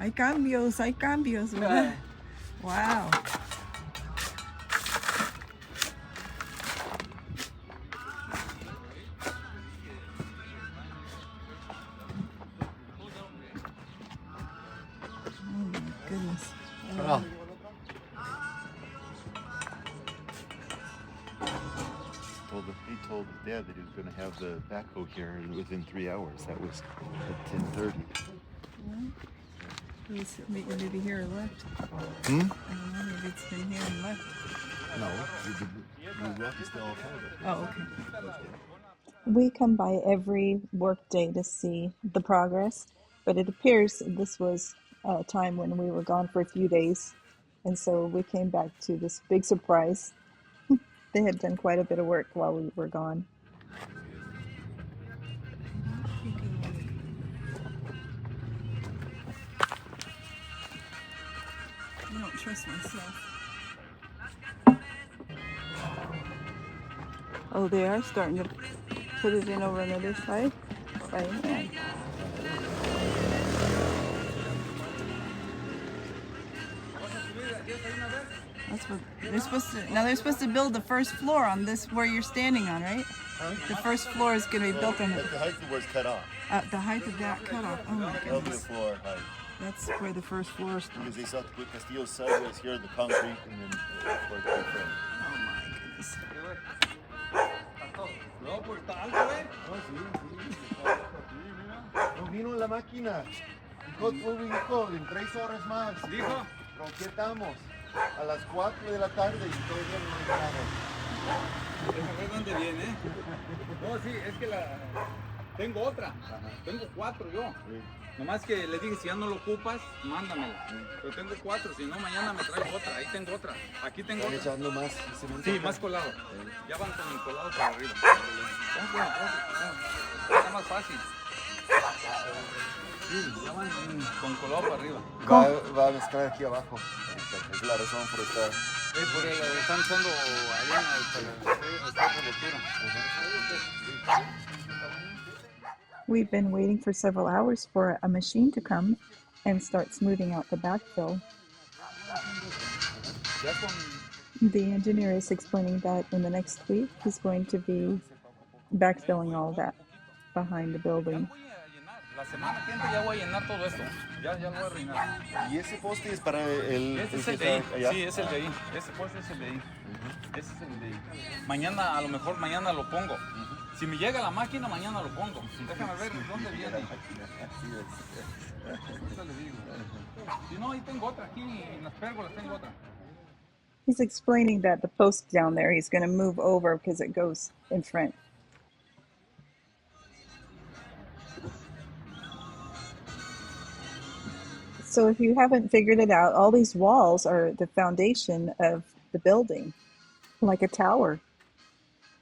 hay cambios, ¿verdad? Wow. Oh my goodness. Oh. He told his dad that he was going to have the backhoe here within 3 hours. That was at 10:30. He's maybe here or left. Hmm? I don't know, maybe it's been here and left. No, the rock is still outside. Oh, okay. We come by every work day to see the progress, but it appears this was a time when we were gone for a few days, and so we came back to this big surprise. They had done quite a bit of work while we were gone. I don't trust myself. Oh, they are starting to put it in over on the other side by hand. That's what they're supposed to. Now they're supposed to build the first floor on this where you're standing on, right? The first floor is going to be built on it. The height was cut off. The height of that cut off. Oh my That'll be the goodness. floor height. That's where the first floor starts. Because they thought to put Castillo sideways here, the concrete, and then for the frame. Oh my goodness. No vino la máquina. Dijo, en 3 horas más. Dijo, roquetamos a las 4 de la tarde y todavía no hay nada. Esa fue donde viene. No, sí, es que tengo otra. Tengo 4 yo. Nomás que le dije, si ya no lo ocupas, mándamela. Pero tengo 4, si no, mañana me traigo otra. Ahí tengo otra. Aquí tengo Están otra. echando más cemento. Sí, más colado. Ya van con el colado para arriba. Está más fácil. Sí, ya van con colado para arriba. Va a mezclar aquí abajo. Es la razón por estar. Por el, están usando arena para esta cobertura. We've been waiting for several hours for a machine to come and start smoothing out the backfill. The engineer is explaining that in the next week he's going to be backfilling all that behind the building. La semana que entra ya voy a llenar todo esto. Ya lo voy a reinar. ¿Y ese poste es para el Este es el de ahí. Sí, es el de ahí. Ese poste es el de ahí. Ese es el de ahí. Mañana, a lo mejor mañana lo pongo. Si me llega la máquina, mañana lo pongo. Déjame ver dónde viene. Eso le digo. Si no, ahí tengo otra. Aquí en las pérgolas tengo otra. He's explaining that the post down there he's going to move over because it goes in front. So if you haven't figured it out, all these walls are the foundation of the building, like a tower.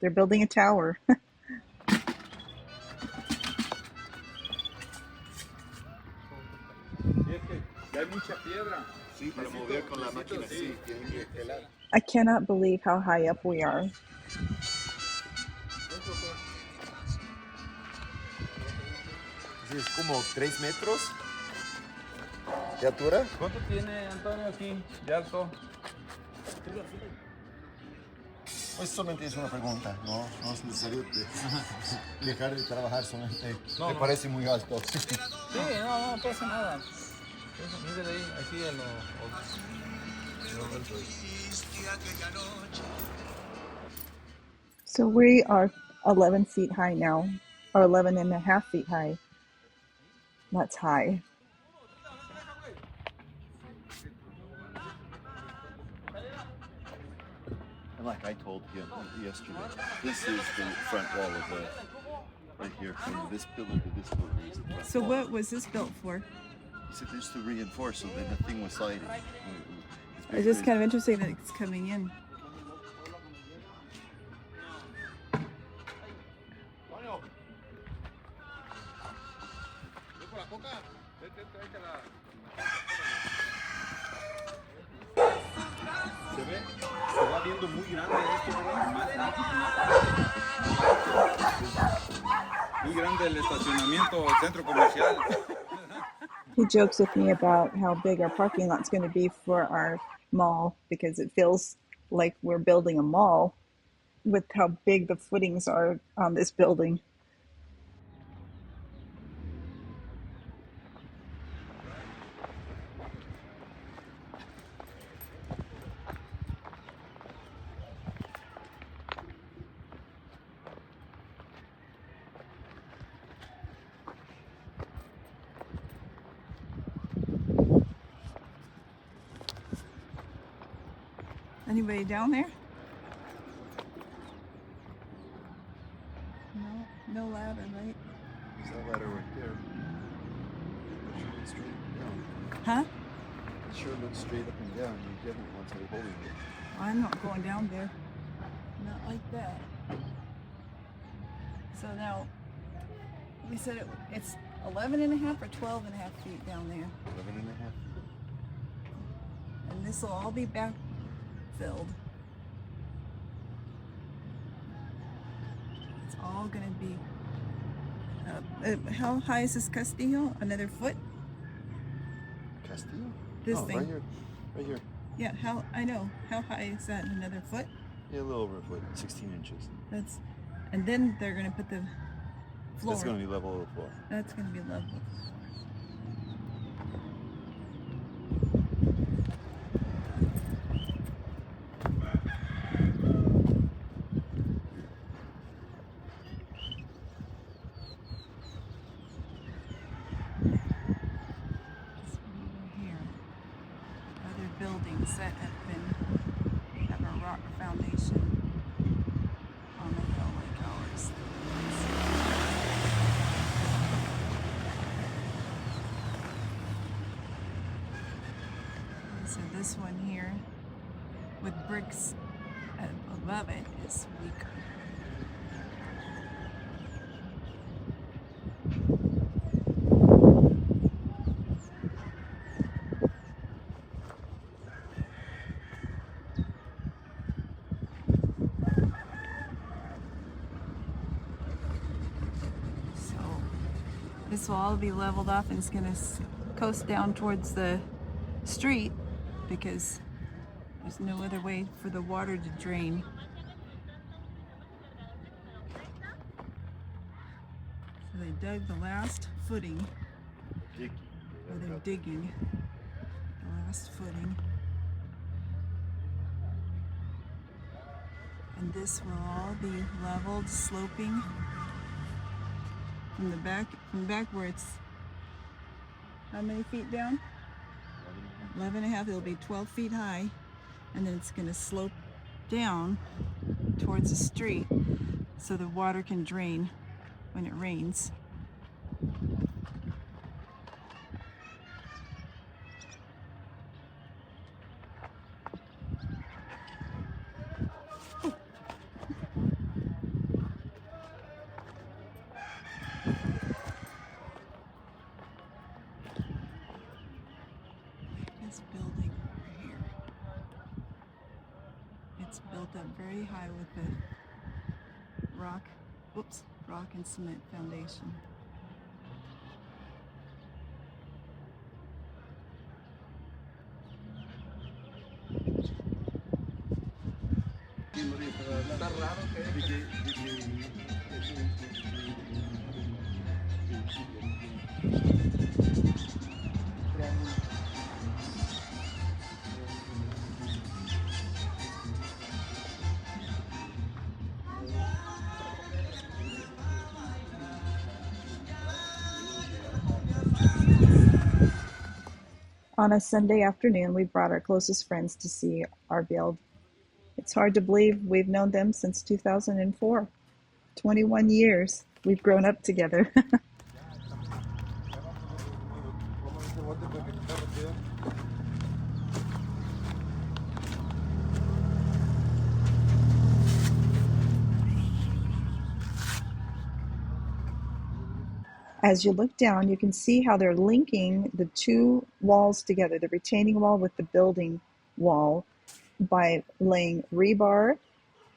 They're building a tower. I cannot believe how high up we are. Es como 3 metros de altura. ¿Cuánto tiene Antonio aquí de alto? Pues solamente es una pregunta, no es necesario dejar de trabajar, solamente me parece muy alto. Sí, no pasa nada. Eso, mire ahí, aquí a lo So we are 11 feet high now, or 11 and a half feet high. That's high. And like I told him yesterday, this is the front wall of the, right here, from this pillar to this pillar is the front So wall. what was this built for? He said just to reinforce so that nothing was sliding. It's just kind of interesting that it's coming in. Se va viendo muy grande esto, muy grande el estacionamiento, el centro comercial. He jokes with me about how big our parking lot's going to be for our mall because it feels like we're building a mall with how big the footings are on this building. Anybody down there? No, no ladder, right? There's that ladder right there. It sure looks straight down. Huh? It sure looks straight up and down. You definitely want to be holding it. I'm not going down there. Not like that. So now, we said it's 11 and a half or 12 and a half feet down there. 11 and a half. And this will all be backfilled. It's all going to be... how high is this Castillo? Another foot? Castillo? This oh, thing. Right here. Right here. Yeah, I know. How high is that? Another foot? Yeah, a little over a foot. 16 inches. That's... And then they're going to put the floor. That's going to be level with the floor. That's going to be level. Buildings that have a rock foundation on the hill like ours. So this one here with bricks above it is weaker. This will all be leveled off and it's going to coast down towards the street because there's no other way for the water to drain. So they dug the last footing, or they're digging the last footing. And this will all be leveled, sloping. From back where it's how many feet down? 11 and a half. It'll be 12 feet high, and then it's going to slope down towards the street so the water can drain when it rains. This building over here, it's built up very high with the rock and cement foundation. On a Sunday afternoon, we brought our closest friends to see our build. It's hard to believe we've known them since 2004. 21 years. We've grown up together. As you look down, you can see how they're linking the two walls together, the retaining wall with the building wall, by laying rebar,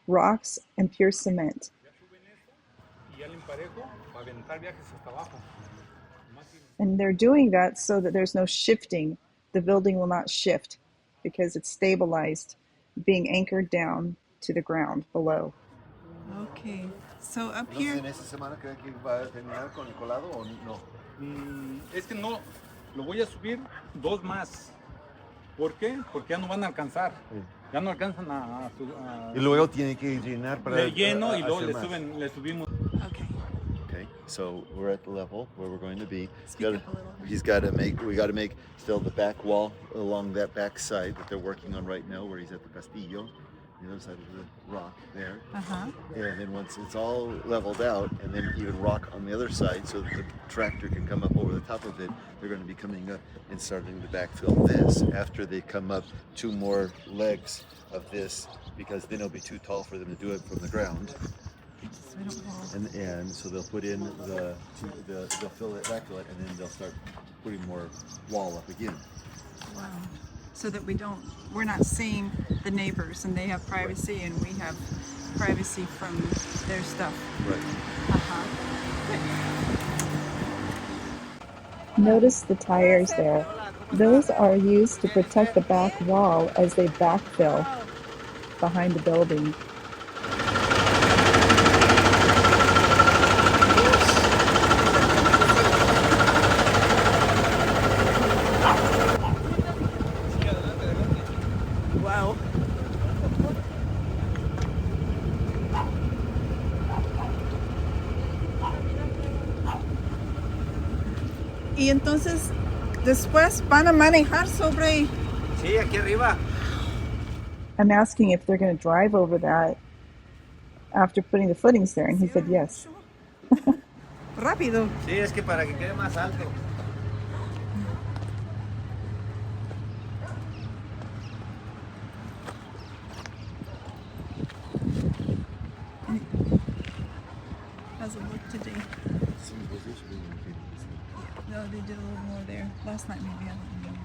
rocks, and pure cement. And they're doing that so that there's no shifting. The building will not shift because it's stabilized, being anchored down to the ground below. Okay, so up Entonces, here, ¿en esta semana cree que va a terminar con el colado o no? Es que no, lo voy a subir 2 más. ¿Por qué? Porque ya no van a alcanzar. Ya no alcanzan Y luego tiene que llenar para le lleno y luego hacer le más. le subimos. okay, Okay, so we're at the level where we're going to be. speak up a little. We got to make still the back wall along that back side that they're working on right now, where he's at the Castillo, the other side of the rock there. Uh-huh. And then once it's all leveled out, and then even rock on the other side, so that the tractor can come up over the top of it, they're going to be coming up and starting to backfill this. After they come up 2 more legs of this, because then it'll be too tall for them to do it from the ground. So we don't fall. And so they'll put in they'll backfill it, and then they'll start putting more wall up again. Wow. So that we're not seeing the neighbors, and they have privacy, and we have privacy from their stuff. Right. Uh-huh. Notice the tires there. Those are used to protect the back wall as they backfill behind the building. Wow. Y entonces después van a manejar sobre. Sí, aquí arriba. I'm asking if they're going to drive over that after putting the footings there, and he said yes. Rápido. Sí, es que para que quede más alto. How's it look today? No, they did a little more there. Last night maybe, I don't remember.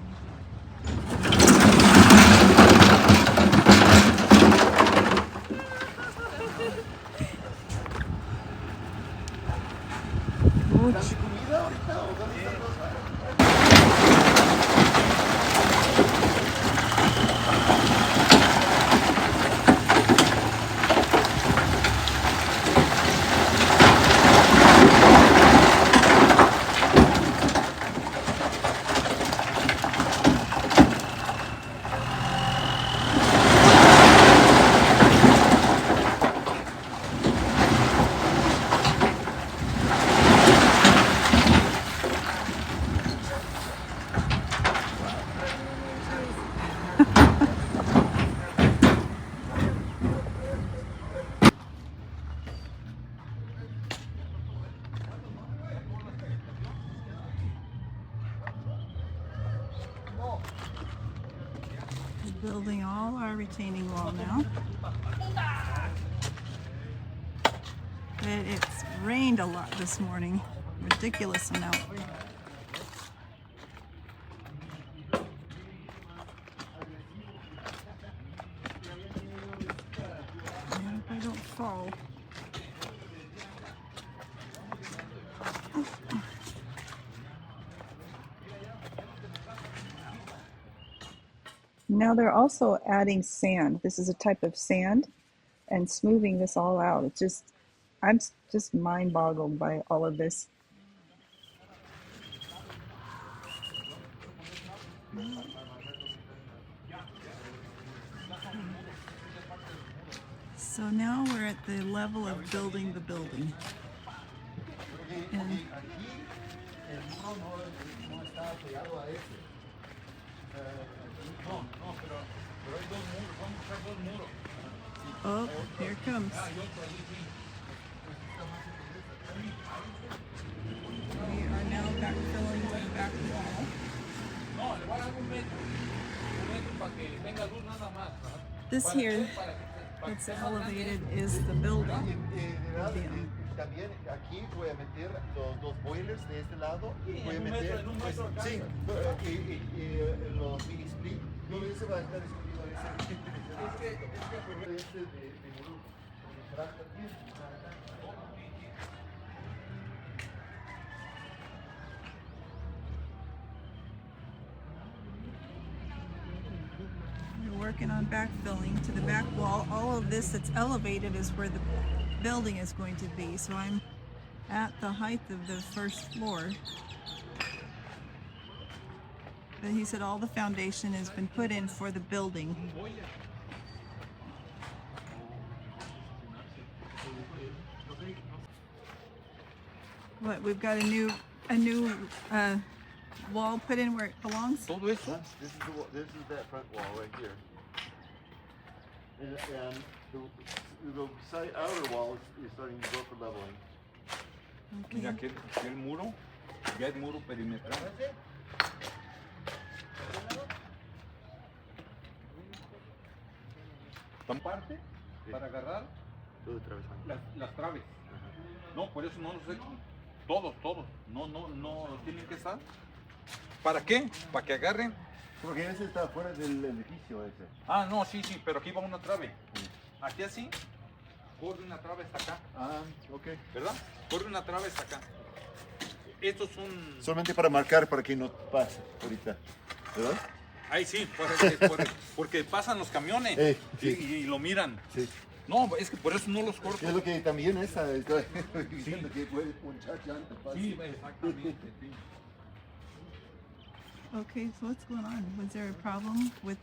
Building all our retaining wall now. It's rained a lot this morning. Ridiculous amount. I hope I don't fall. Now they're also adding sand. This is a type of sand, and smoothing this all out. I'm just mind boggled by all of this. So now we're at the level of building the building. And oh, here it comes. We are now backfilling the back wall. This here that's elevated is the building. También aquí voy a meter los 2 boilers de este lado. Voy a meter sí, los mini split. No, ese va a estar escondido ese. Este de working on backfilling to the back wall. All of this that's elevated is where the building is going to be. So I'm at the height of the first floor. But he said all the foundation has been put in for the building. What, we've got a new wall put in where it belongs? Todo eso. This is that front wall right here. And the side outer wall is starting to go for leveling. Okay. Mira, aquel muro, ya es muro perimetral. ¿Tan parte para agarrar Todo atravesando. las traves? No, por eso no los he hecho. Todos. No tienen que estar. ¿Para qué? Para que agarren. Porque ese está fuera del edificio ese. Ah, no, sí, pero aquí va una trave. Aquí así, corre una trave hasta acá. Ah, ok. ¿Verdad? Corre una trave hasta acá. Estos son... Solamente para marcar para que no pase ahorita, ¿verdad? Ahí sí, porque pasan los camiones Sí. y lo miran. Sí. No, es que por eso no los corto. Es lo que también esa estoy diciendo que puede ponchar llanta fácil. Sí, exactamente. Sí. Okay, so what's going on? Was there a problem with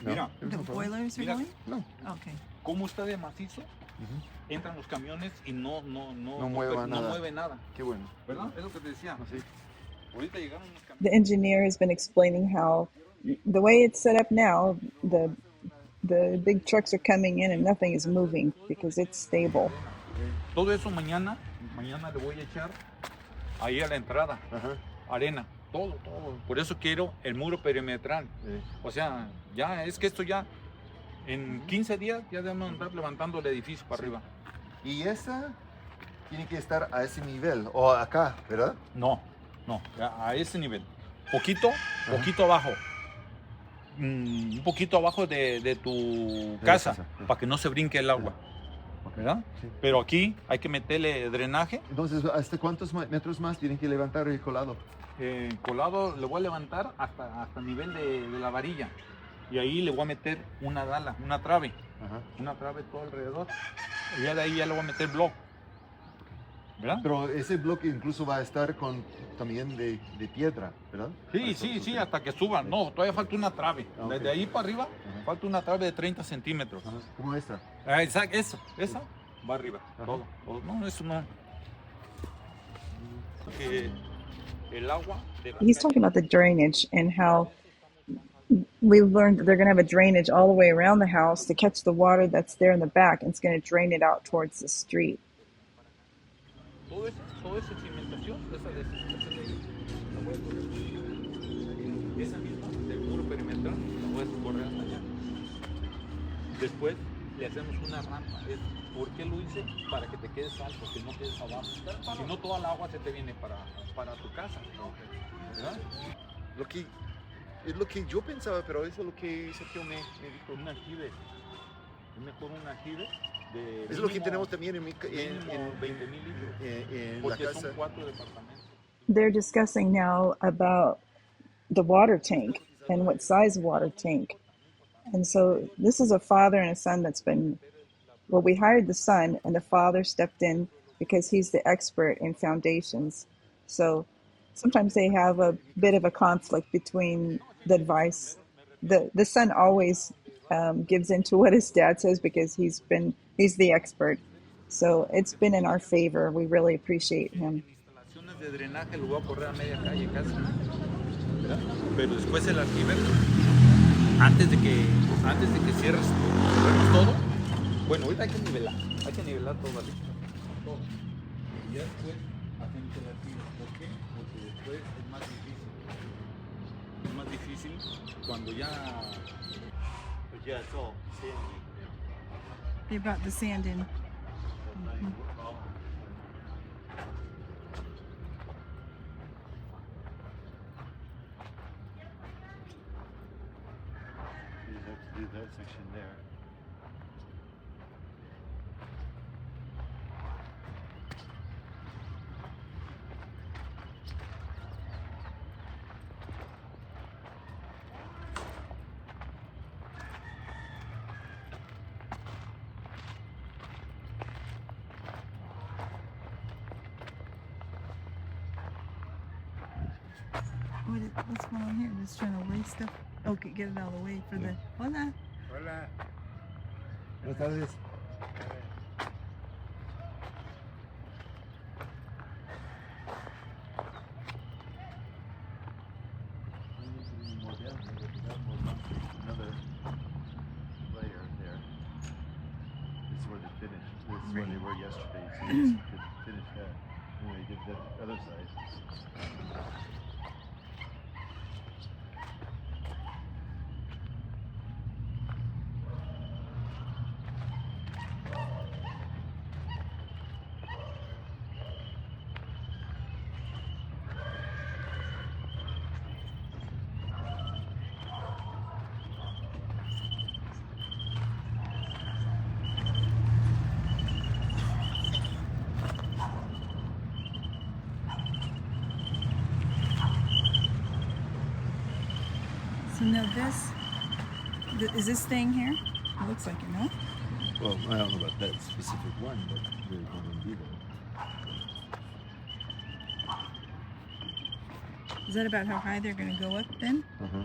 Mira, the boilers or Mira. something? No. Okay. ¿Cómo está de macizo? Entran los camiones y no mueve nada. mueve nada. Qué bueno. ¿Verdad? Es lo que te decía. Sí. Ahorita llegaron los camiones. The engineer has been explaining how the way it's set up now, the big trucks are coming in and nothing is moving because it's stable. Todo eso mañana le voy a echar ahí a la entrada, Ajá. arena, todo. Por eso quiero el muro perimetral. Sí. O sea, ya es que esto ya en 15 días ya debemos andar levantando el edificio para arriba. Y esa tiene que estar a ese nivel o acá, ¿verdad? No, a ese nivel. Poquito abajo. Un poquito abajo de tu casa, casa. para que no se brinque el agua. ¿Verdad? Sí. Pero aquí hay que meterle drenaje. Entonces, ¿hasta cuántos metros más tienen que levantar el colado? Colado le voy a levantar hasta el nivel de la varilla. Y ahí le voy a meter una dala, una trave. Ajá. Una trave todo alrededor. Y ya de ahí ya le voy a meter bloque. ¿Verdad? Pero ese bloque incluso va a estar con también de piedra, ¿verdad? Sí, hasta que suba. No, todavía falta una trave. Ah, ok. Desde ahí para arriba falta una trave de 30 centímetros. Ajá. Como esta. Exacto, esa va arriba. Ajá. Todo. No, eso no. Porque el agua de la He's talking about the drainage and how we've learned that they're going to have a drainage all the way around the house to catch the water that's there in the back, and it's going to drain it out towards the street. Todo esa cimentación, esa de ahí, la voy a correr. Esa misma del muro perimetral, la voy a correr hasta allá. Después le hacemos una rampa. ¿Por qué lo hice? Para que te quedes alto, que no quedes abajo. Si no, toda el agua se te viene para tu casa. ¿Verdad? Es lo que yo pensaba, pero eso es lo que Sergio me dijo. Un aljibe. Es mejor un aljibe. Es lo que tenemos también en 20,000 litros. la Porque casa. son 4 departamentos. They're discussing now about the water tank and what size water tank. And so this is a father and a son that's been, well, we hired the son and the father stepped in because he's the expert in foundations. So sometimes they have a bit of a conflict between the advice. The son always gives into what his dad says because he's the expert. So it's been in our favor. We really appreciate him. Instalaciones de drenaje lo voy a correr a media calle casi, ¿verdad? Pero después el aljibe, antes de que cierres todo, bueno, ahorita hay que nivelar todo, ¿vale? Todo. Y ya después hacemos el aljibe. ¿Por qué? Porque después es más difícil. Es más difícil cuando ya... Pues ya, it's all sandy. They brought the sand in. You have to do that section there. What's going on here? Just trying to lay stuff. Okay, get it out of the way for the. Hola. Hola. Buenas tardes. Another layer there. This is where they finished. This is where they were yesterday. So you could finish that. And they did the other side. So now is this staying here? It looks like it, no? Well, I don't know about that specific one, but they're going to be there. Is that about how high they're going to go up then? Uh-huh.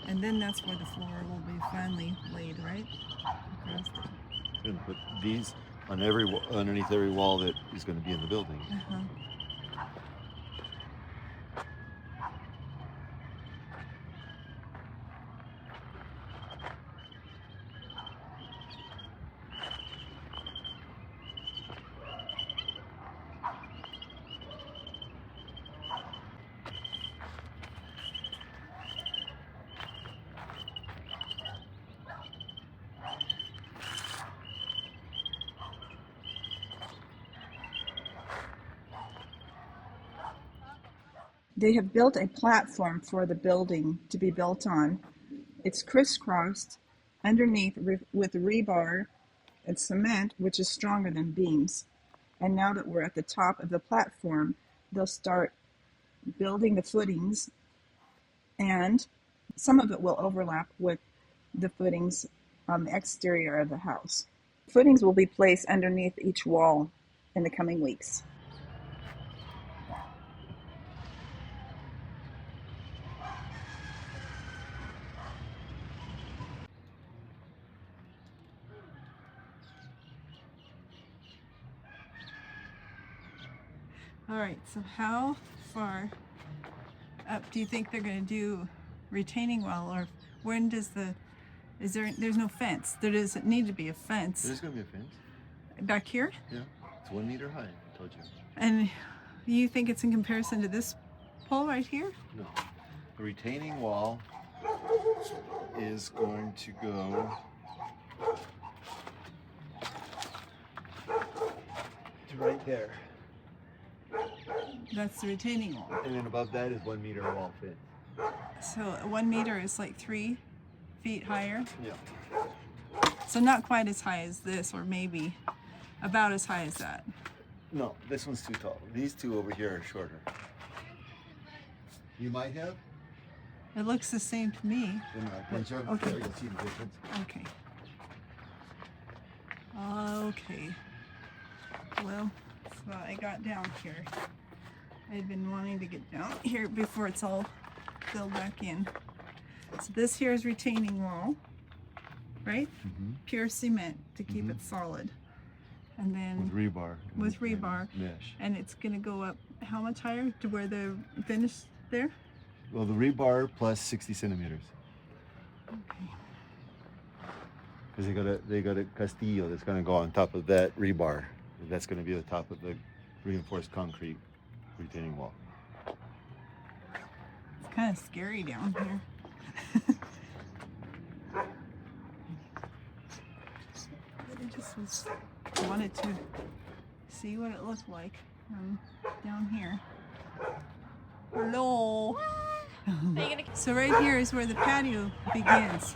And then that's where the floor will be finally laid, right? Across the... We're going to put these on underneath every wall that is going to be in the building. Uh-huh. They have built a platform for the building to be built on. It's crisscrossed underneath with rebar and cement, which is stronger than beams. And now that we're at the top of the platform, they'll start building the footings, and some of it will overlap with the footings on the exterior of the house. Footings will be placed underneath each wall in the coming weeks. All right, so how far up do you think they're going to do retaining wall, or when does there's no fence? There doesn't need to be a fence. There's going to be a fence. Back here? Yeah, it's 1 meter high, I told you. And you think it's in comparison to this pole right here? No. The retaining wall is going to go to right there. That's the retaining wall. And then above that is 1 meter wall fit. So 1 meter is like 3 feet higher. Yeah. So not quite as high as this, or maybe about as high as that. No, this one's too tall. These two over here are shorter. You might have? It looks the same to me. Okay. You can see the difference. Okay. Okay. Well, so I got down here. I'd been wanting to get down here before it's all filled back in. So this here is retaining wall, right? Mm-hmm. Pure cement to keep it solid. And then With rebar. with rebar. Mesh. And it's going to go up how much higher to where the finish there? Well, the rebar plus 60 centimeters. Okay. Because they got a castillo that's going to go on top of that rebar. That's going to be the top of the reinforced concrete retaining wall. It's kind of scary down here. I just wanted to see what it looked like down here. Hello. So right here is where the patio begins.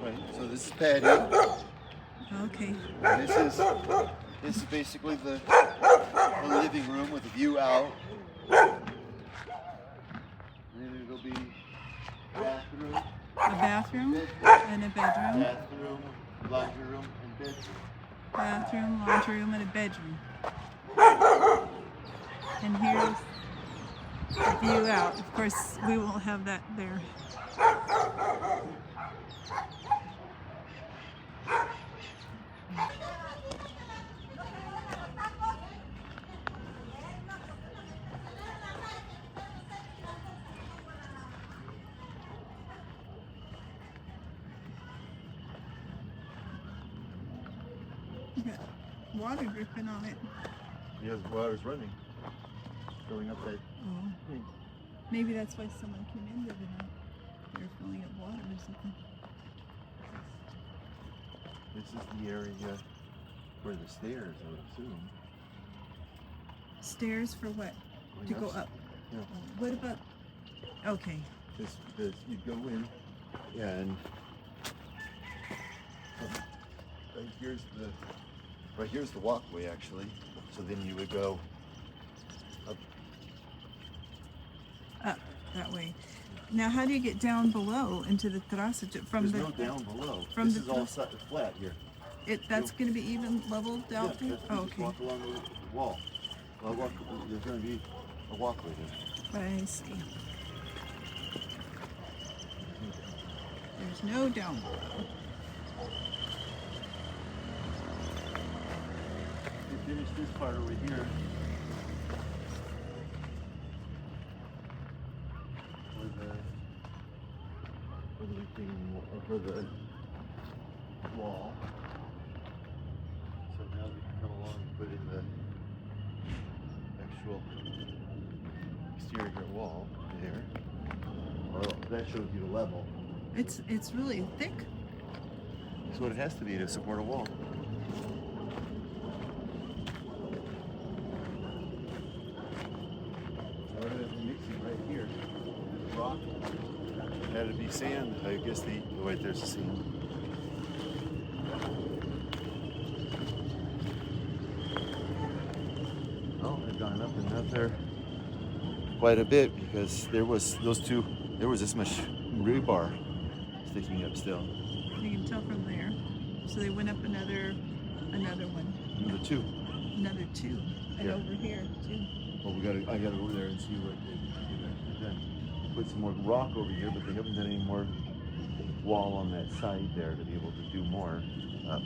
Right. So this is patio. Okay. And this is basically the living room with a view out. And then it'll be bathroom. A bathroom and a bedroom. Bathroom, laundry room, and bedroom. Bathroom, laundry room, and a bedroom. And here's the view out. Of course, we won't have that there. You got water dripping on it. Yeah, the water's running. Going up that Oh. thing. Maybe that's why someone came in the other night. They were filling up water or something. This is the area where the stairs, I would assume. Stairs for what? To go up. Yeah. What about? Okay. Because you go in and right here's the walkway actually. So then you would go up. Up that way. Now, how do you get down below into the terrace from There's the? no down below. From This the is all flat here. That's going to be even leveled Yeah, out there. you Oh, just okay. walk along the wall. There's going to be a walkway there. I see. There's no down below. You finish this part over here. For the wall. So now we can come along and put in the actual exterior wall there. Well, that shows you the level. It's really thick. That's what it has to be to support a wall. Mixing right here. This rock. Had to be sand. I guess right there's the sand. Oh, they've gone up and up there quite a bit because there was this much rebar sticking up still. You can tell from there. So they went up another one. Another two. Another two. And Yeah. over here too. Well, I gotta go over there and see what they've done. Put some more rock over here, but they haven't done any more wall on that side there to be able to do more up.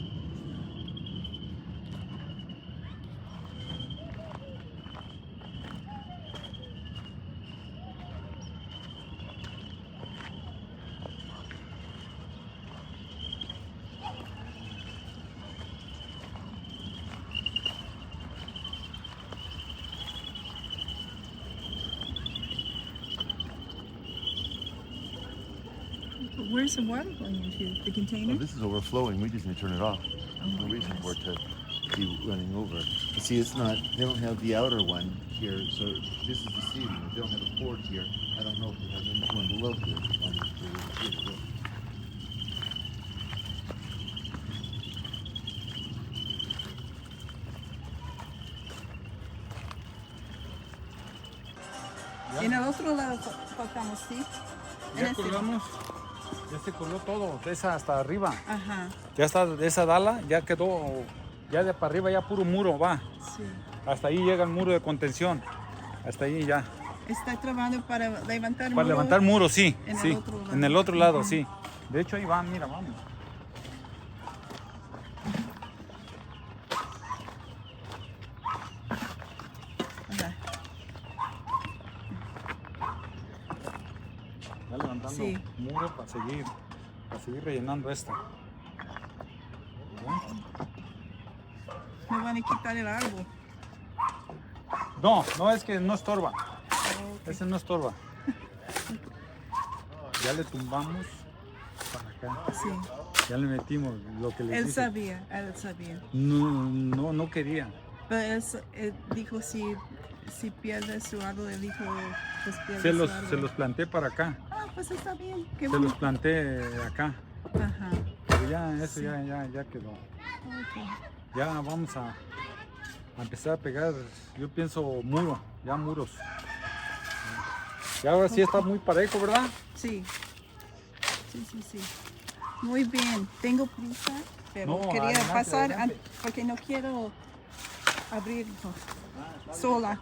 Where's the water going into? The container? Oh, this is overflowing. We just need to turn it off. Oh, No my reason for goodness. it to be running over. You see, it's not. They don't have the outer one here, so this is the ceiling. They don't have a port here. I don't know if they have any one below here. En el otro lado faltamos, ¿sí? En Ya este. colgamos, ya se coló todo, de esa hasta arriba. Ajá, Ya está, de esa dala ya quedó, ya de para arriba ya puro muro va. sí. Hasta ahí llega el muro de contención. Hasta ahí ya. Está trabajando para levantar Para levantar muros, sí, en el sí. otro lado. En el otro lado, sí. De hecho ahí van, mira, vamos. Ajá. Ya levantando Sí. muro para seguir rellenando esta. Me van a quitar el árbol. No, no es que no estorba. Ok. Ese no estorba. Ya le tumbamos para acá. Sí. Ya le metimos lo que le Él dije. sabía. No quería. Pero él dijo si pierde su árbol, él dijo pues pierde Se su árbol. los planté para acá. Ah, pues está bien. Qué Se bueno. los planté acá. Ajá. Pero ya eso Sí. ya quedó. Ok. Ya vamos a empezar a pegar, yo pienso ya muros. Y ahora sí está muy parejo, ¿verdad? Sí. Sí. Muy bien. Tengo prisa, pero No, quería adelante, pasar adelante. porque no quiero abrir sola.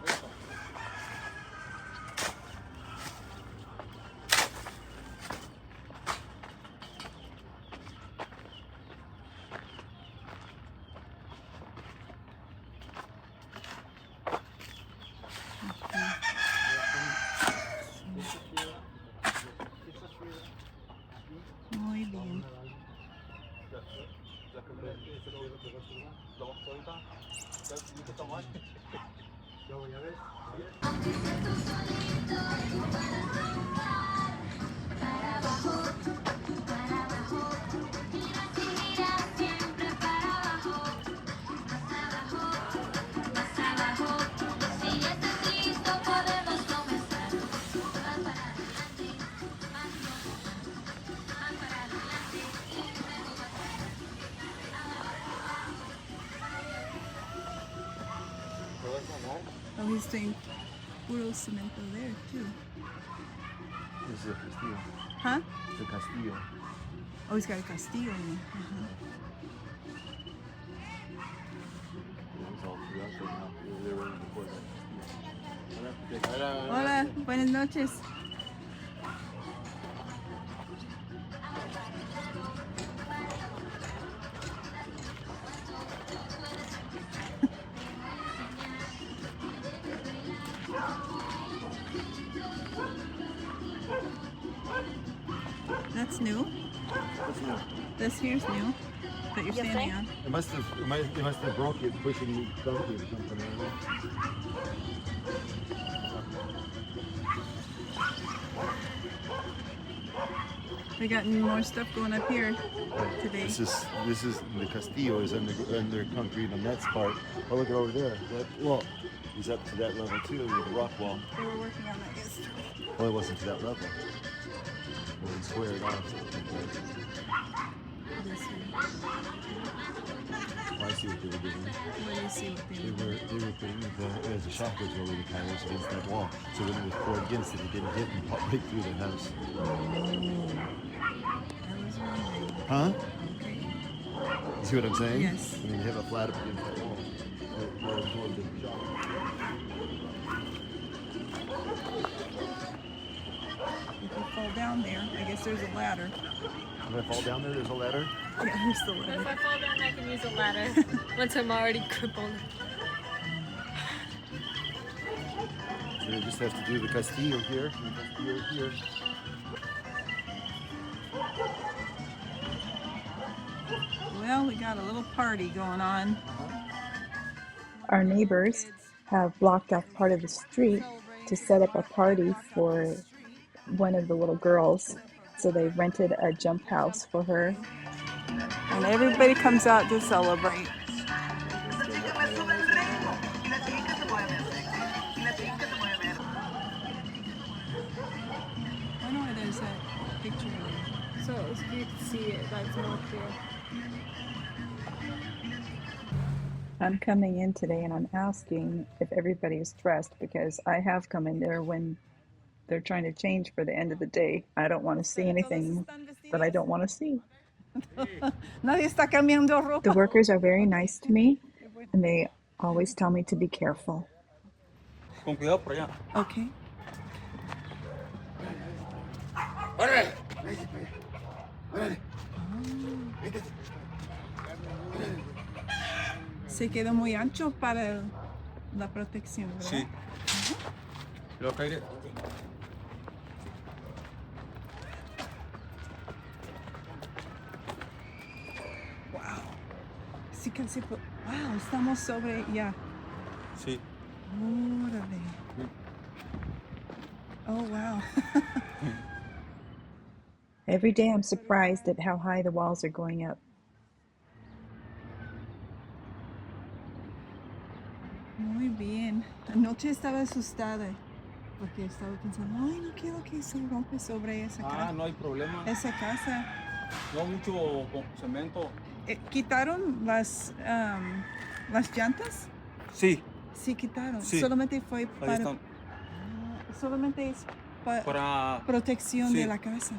Oh, he's doing puro cemento there too. This is a castillo. Huh? It's a castillo. Oh, he's got a castillo in there. It was all throughout the mount. They were before that. Hola, buenas noches. That's new. What's new? This here's new that you're standing on. It must have broke it pushing the donkey or something. I don't know. We got more stuff going up here today. This is the castillo is under concrete on that part. Oh, look over there. That wall is up to that level too, with the rock wall. They were working on that yesterday. Well, it wasn't to that level. Well, it's squared off. This way. Oh, I see what they were doing. What do you see what They were putting the shockers over the tires against that wall, so when it was poured against it, it didn't hit and pop right through the house. I was wondering. Huh? Okay. You see what I'm saying? Yes. I mean, they have a flat up against that wall. Or absorbed the shock. If you fall down there, I guess there's a ladder. When I fall down there, there's a ladder. Yeah, here's the If ladder. I fall down, I can use a ladder once I'm already crippled. So you just have to do the castillo here, and the castillo here. Well, we got a little party going on. Our neighbors have blocked off part of the street to set up a party for one of the little girls. So they rented a jump house for her. And everybody comes out to celebrate. I know why there's that picture there. So if you can see it, that's more clear. I'm coming in today and I'm asking if everybody is dressed because I have come in there when they're trying to change for the end of the day. I don't want to see anything that I don't want to see. Nadie está cambiando ropa. The workers are very nice to me and they always tell me to be careful. Con cuidado por allá. Okay. Se quedó muy ancho para la protección, ¿verdad? Sí. Creo que aire. Wow. Sí, casi. Wow, estamos sobre ya. Sí. Órale. Oh, wow. Every day I'm surprised at how high the walls are going up. Muy bien. Anoche estaba asustada porque estaba pensando, ay, no quiero que se rompe sobre esa Ah, casa. no hay problema. Esa casa. No mucho cemento. ¿Quitaron las llantas? Sí. Sí, quitaron. Sí. Solamente fue Ahí para... están. Solamente es Para. protección Sí. de la casa.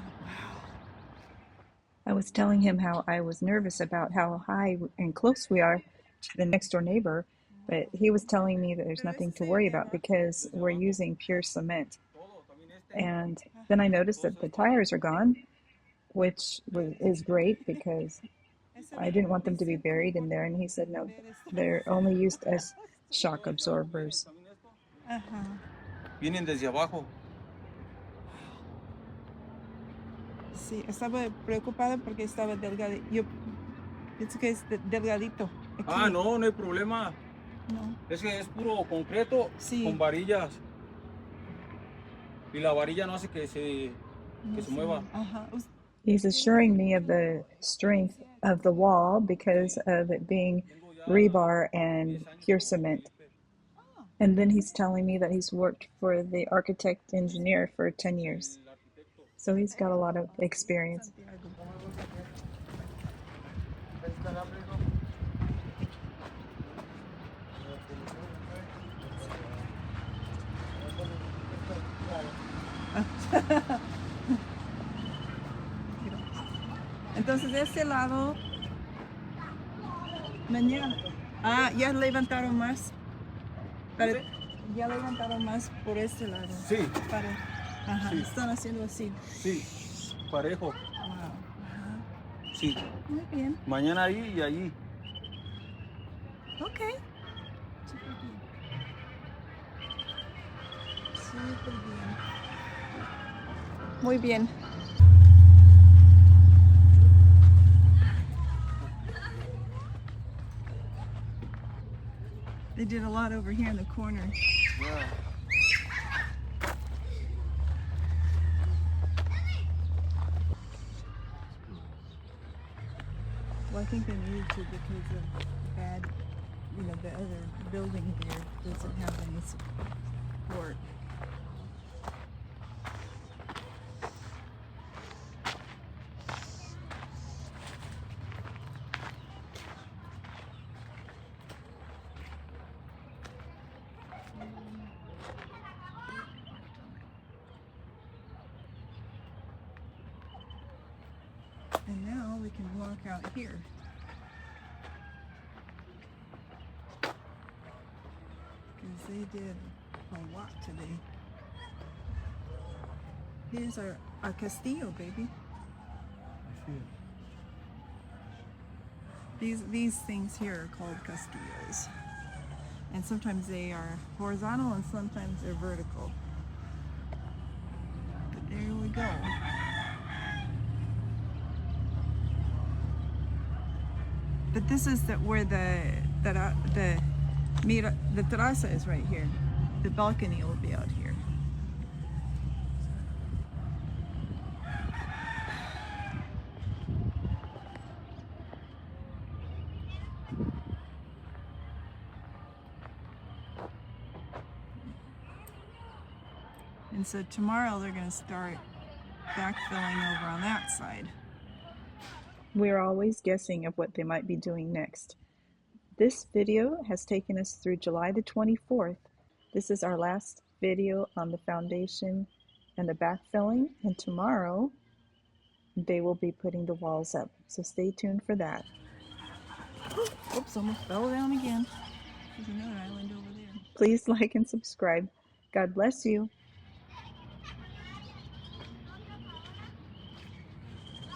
I was telling him how I was nervous about how high and close we are to the next door neighbor, but he was telling me that there's nothing to worry about because we're using pure cement. And then I noticed that the tires are gone, which is great because I didn't want them to be buried in there. And he said, no, they're only used as shock absorbers. Ajá. Vienen desde abajo. Sí, estaba preocupada porque estaba delgadito. Yo pienso que es delgadito. Aquí. Ah, no hay problema. No. Es que es puro concreto Sí. con varillas. Y la varilla no hace que se mueva. Ajá. He's assuring me of the strength of the wall because of it being rebar and pure cement. And then he's telling me that he's worked for the architect engineer for 10 years. So he's got a lot of experience. Entonces de este lado, mañana. Ah, ya levantaron más. Ya levantaron más por este lado. Sí. Ajá, Sí. están haciendo así. Sí, parejo. Wow. Ajá. Sí. Muy bien. Mañana ahí y allí. Ok. Súper bien. Súper bien. Muy bien. They did a lot over here in the corner. Yeah. Well, I think they needed to because of bad, the other building there doesn't have any support. And now we can walk out here. Because they did a lot today. Here's our castillo, baby. I see it. These things here are called castillos. And sometimes they are horizontal and sometimes they're vertical. But there we go. But this is where the terraza is right here. The balcony will be out here. And so tomorrow they're going to start backfilling over on that side. We're always guessing of what they might be doing next. This video has taken us through July the 24th. This is our last video on the foundation and the backfilling, and tomorrow they will be putting the walls up. So stay tuned for that. Oops, almost fell down again. There's another island over there. Please like and subscribe. God bless you.